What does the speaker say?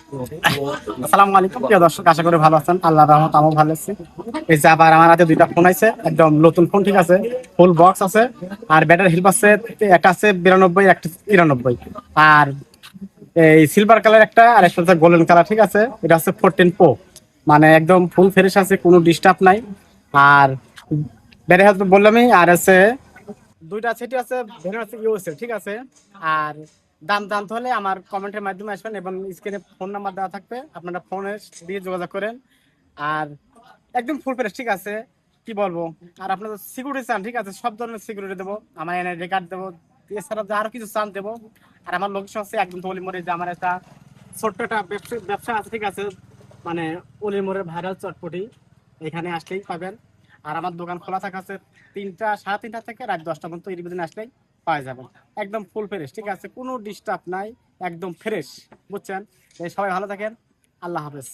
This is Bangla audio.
আসসালামু আলাইকুম প্রিয় দর্শক, আশা করি ভালো আছেন। আল্লাহর রহমত আমিও ভালো আছি। এই যে আবার আমার হাতে দুইটা ফোন আছে, একদম নতুন ফোন, ঠিক আছে, ফুল বক্স আছে। আর ব্যাটারি হেল্প আছে, একটা আছে 92, একটা 93। আর এই সিলভার কালার একটা, আর একটা হচ্ছে গোল্ডেন কালার, ঠিক আছে। এটা হচ্ছে 14 Pro, মানে একদম ফুল ফ্রেশ আছে, কোনো ডিস্টার্ব নাই। আর ব্যাটারি হেল্প বললামই। আর আছে দুইটা সেটি আছে, ভেরিয়েন্ট আছে ইউএসএ, ঠিক আছে। আর দাম জানতে হলে আমার কমেন্টের মাধ্যমে আসবেন এবং স্ক্রিনে ফোন নাম্বার দেওয়া থাকবে, আপনারা ফোনে দিয়ে যোগাযোগ করেন। আর একদম ফুল ফ্রেশ, ঠিক আছে, কি বলবো। আর আপনাদের সিকিউরিটি চান, ঠিক আছে, সব ধরনের সিকিউরিটি দেবো, আমার এনআইডি কার্ড দেবো, এছাড়া যে আরো কিছু চান দেবো। আর আমার লোকেশন হচ্ছে একদম অলিমোড়ে, যে আমার একটা ছোট্ট একটা ব্যবসা আছে, ঠিক আছে, মানে অলিমোড়ের ভাইরাল চটপটি, এখানে আসলেই পাবেন। আর আমার দোকান খোলা থাকা আছে 3টা, 3:30 থেকে রাত 10টা পর্যন্ত, এর ভিতরে আসলেই পাওয়া যাবেন। একদম ফুল ফ্রেশ, ঠিক আছে, কোনো ডিস্টার্ব নাই, একদম ফ্রেশ, বুঝছেন। এই সবাই ভালো থাকেন, আল্লাহ হাফেজ।